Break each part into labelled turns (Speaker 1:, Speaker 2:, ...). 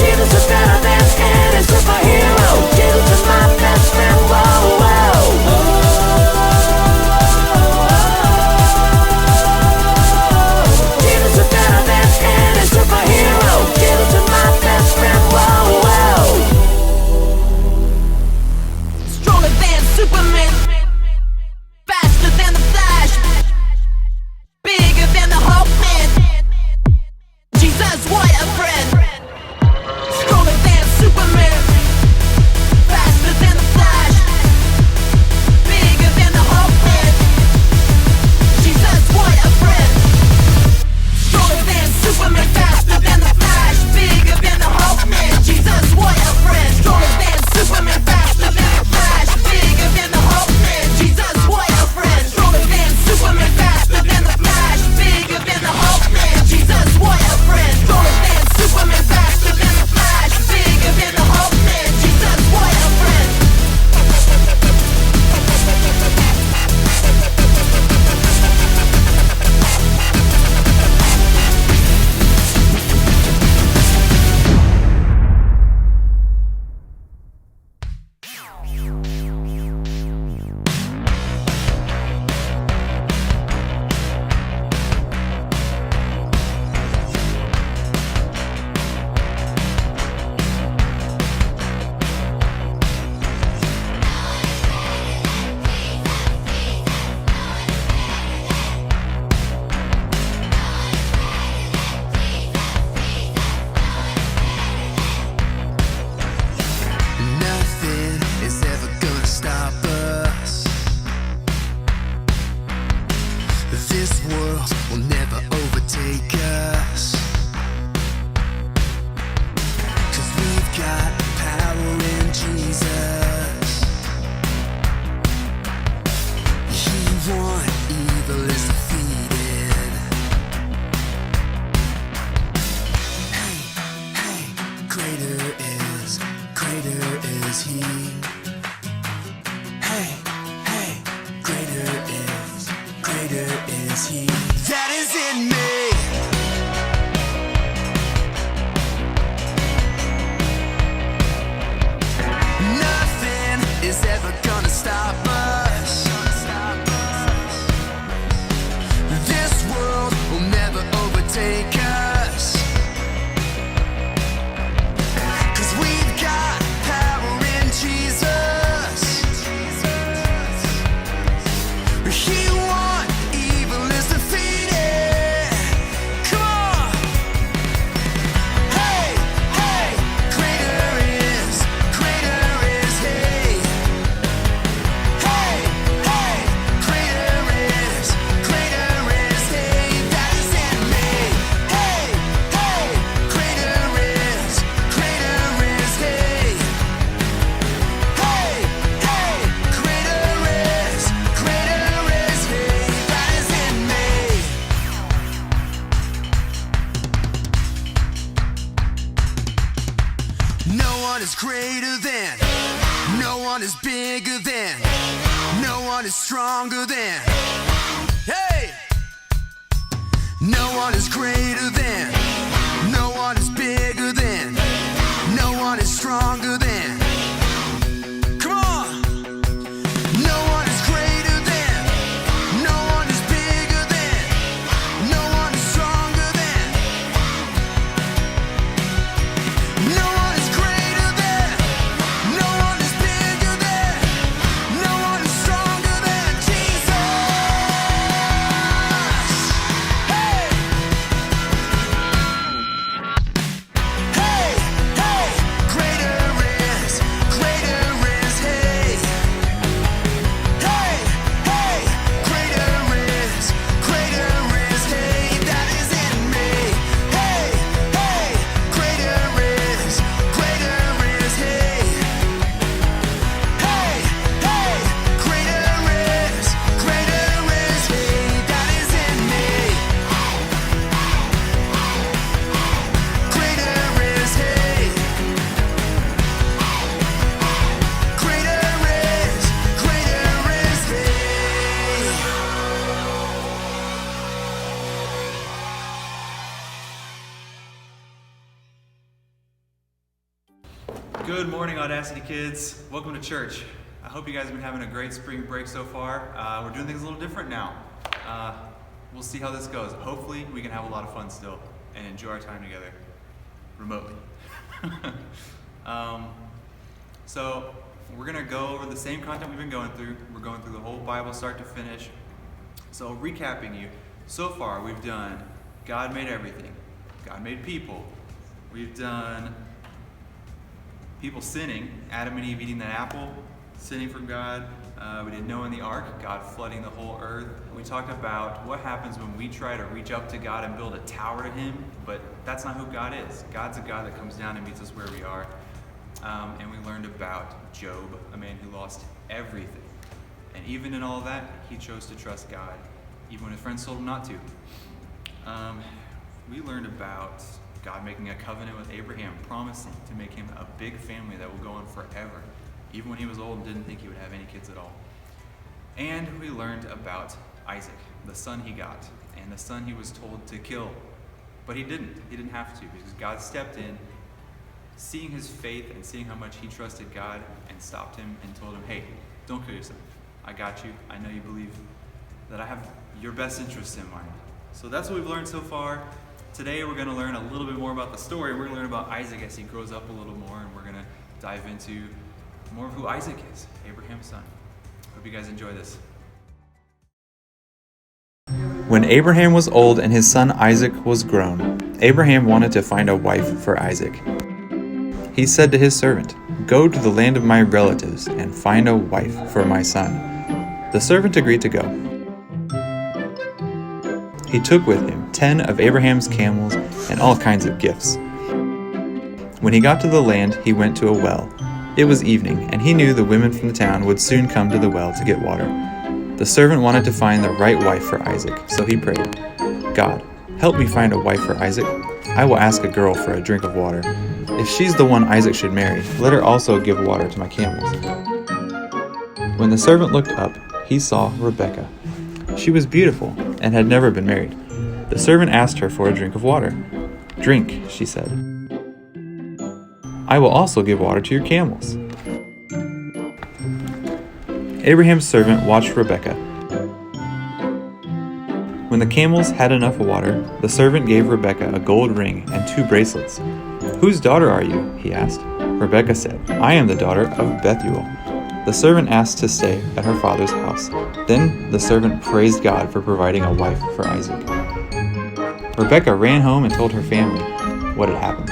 Speaker 1: Jesus is better than any superhero. is he. Hey, hey, greater is he that is in me. Nothing is ever gonna stop us. This world will never overtake us. 'Cause we've got power in Jesus. He won, evil is defeated. Come on! Hey, hey, greater is he. Hey, hey, greater is he that is in me. Hey, hey, greater is he. Hey, hey, greater is he that is in me. No one is greater than, no one is bigger than, no one is stronger than. Hey! No one is greater than, no one is bigger than, no one is stronger than. Come on! No one is greater than, no one is bigger than, no one is stronger than. No one is greater than, no one is bigger than, no one is stronger than Jesus. Hey! Hey, hey, greater is he. Hey, hey, greater is he that is in me. Hey, hey, greater is he. Hey, hey, greater is he that is in me. Greater is he. Greater is he.
Speaker 2: Good morning, Audacity kids. Welcome to church. I hope you guys have been having a great spring break so far. We're doing things a little different now. We'll see how this goes. Hopefully, we can have a lot of fun still and enjoy our time together remotely. So we're gonna go over the same content we've been going through. We're going through the whole Bible start to finish. So recapping you, so far we've done God made everything. God made people. We've done people sinning, Adam and Eve eating that apple, sinning from God. We did Noah in the ark, God flooding the whole earth. We talked about what happens when we try to reach up to God and build a tower to him, but that's not who God is. God's a God that comes down and meets us where we are. And we learned about Job, a man who lost everything. And even in all of that, he chose to trust God, even when his friends told him not to. We learned about God making a covenant with Abraham, promising to make him a big family that will go on forever, even when he was old and didn't think he would have any kids at all. And we learned about Isaac, the son he got, and the son he was told to kill. But he didn't. He didn't have to, because God stepped in, seeing his faith and seeing how much he trusted God, and stopped him and told him, hey, don't kill yourself. I got you. I know you believe that I have your best interests in mind. So that's what we've learned so far. Today we're going to learn a little bit more about the story. We're going to learn about Isaac as he grows up a little more, and we're going to dive into more of who Isaac is, Abraham's son. Hope you guys enjoy this.
Speaker 3: When Abraham was old and his son Isaac was grown, Abraham wanted to find a wife for Isaac. He said to his servant, "Go to the land of my relatives and find a wife for my son." The servant agreed to go. He took with him 10 of Abraham's camels and all kinds of gifts. When he got to the land, he went to a well. It was evening, and he knew the women from the town would soon come to the well to get water. The servant wanted to find the right wife for Isaac, so he prayed, "God, help me find a wife for Isaac." I will ask a girl for a drink of water. If she's the one Isaac should marry, let her also give water to my camels." When the servant looked up, he saw Rebekah. She was beautiful and had never been married. The servant asked her for a drink of water. "Drink," she said. "I will also give water to your camels." Abraham's servant watched Rebekah. When the camels had enough water, the servant gave Rebekah a gold ring and 2 bracelets. "Whose daughter are you?" he asked. Rebekah said, "I am the daughter of Bethuel." The servant asked to stay at her father's house. Then the servant praised God for providing a wife for Isaac. Rebekah ran home and told her family what had happened.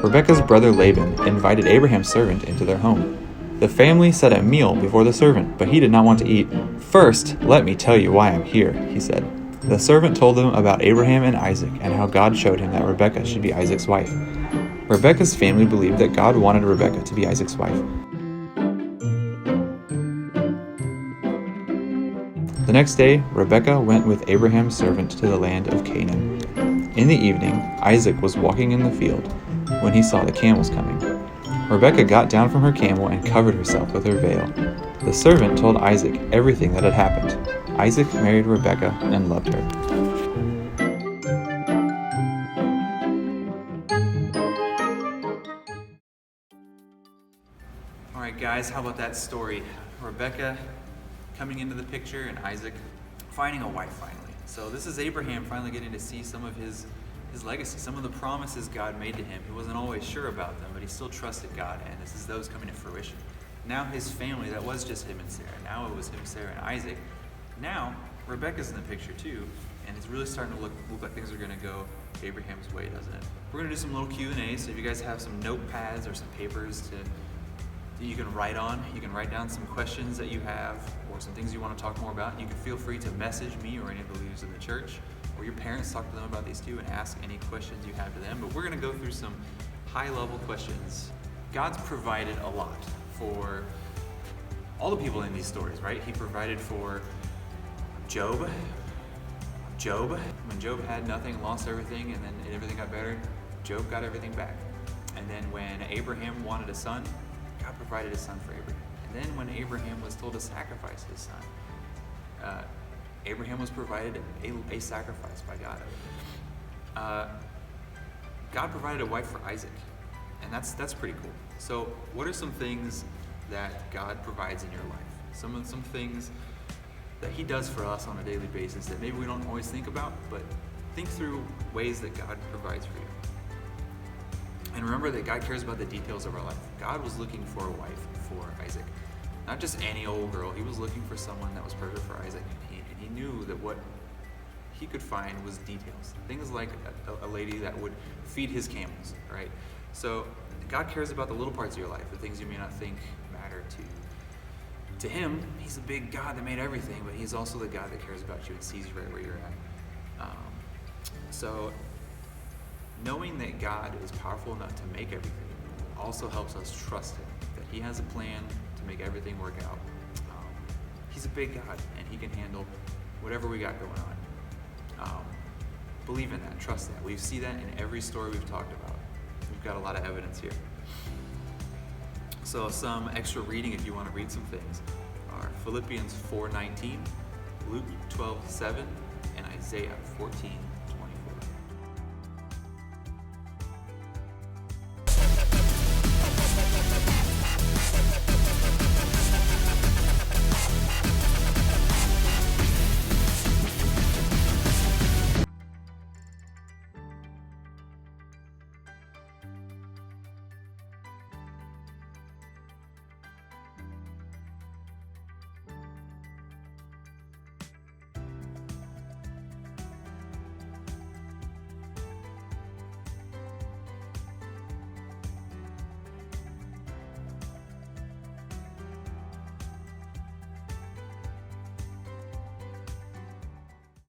Speaker 3: Rebekah's brother Laban invited Abraham's servant into their home. The family set a meal before the servant, but he did not want to eat. "First, let me tell you why I'm here," he said. The servant told them about Abraham and Isaac and how God showed him that Rebekah should be Isaac's wife. Rebekah's family believed that God wanted Rebekah to be Isaac's wife. The next day, Rebekah went with Abraham's servant to the land of Canaan. In the evening, Isaac was walking in the field when he saw the camels coming. Rebekah got down from her camel and covered herself with her veil. The servant told Isaac everything that had happened. Isaac married Rebekah and loved her.
Speaker 2: All right, guys, how about that story? Rebekah coming into the picture and Isaac finding a wife finally. So this is Abraham finally getting to see some of his legacy, some of the promises God made to him. He wasn't always sure about them, but he still trusted God, and this is those coming to fruition. Now his family, that was just him and Sarah. Now it was him, Sarah, and Isaac. Now Rebekah's in the picture too, and it's really starting to look like things are going to go Abraham's way, doesn't it? We're going to do some little Q&A, so if you guys have some notepads or some papers that you can write on, you can write down some questions that you have or some things you want to talk more about. You can feel free to message me or any of the leaders in the church, or your parents, talk to them about these too and ask any questions you have to them. But we're going to go through some high-level questions. God's provided a lot for all the people in these stories, right? He provided for Job. When Job had nothing, lost everything, and then everything got better, Job got everything back. And then when Abraham wanted a son, God provided a son for Abraham. And then when Abraham was told to sacrifice his son, Abraham was provided a sacrifice by God. God provided a wife for Isaac, and that's pretty cool. So what are some things that God provides in your life? Some things that he does for us on a daily basis that maybe we don't always think about, but think through ways that God provides for you. And remember that God cares about the details of our life. God was looking for a wife for Isaac. Not just any old girl. He was looking for someone that was perfect for Isaac. And he knew that what he could find was details. Things like a lady that would feed his camels, right? So God cares about the little parts of your life, the things you may not think matter to him. He's the big God that made everything, but he's also the God that cares about you and sees you right where you're at. So knowing that God is powerful enough to make everything also helps us trust him, that he has a plan to make everything work out. He's a big God, and he can handle whatever we got going on. Believe in that, trust that. We see that in every story we've talked about. We've got a lot of evidence here. So some extra reading, if you want to read some things, are Philippians 4:19, Luke 12:7, and Isaiah 14:6.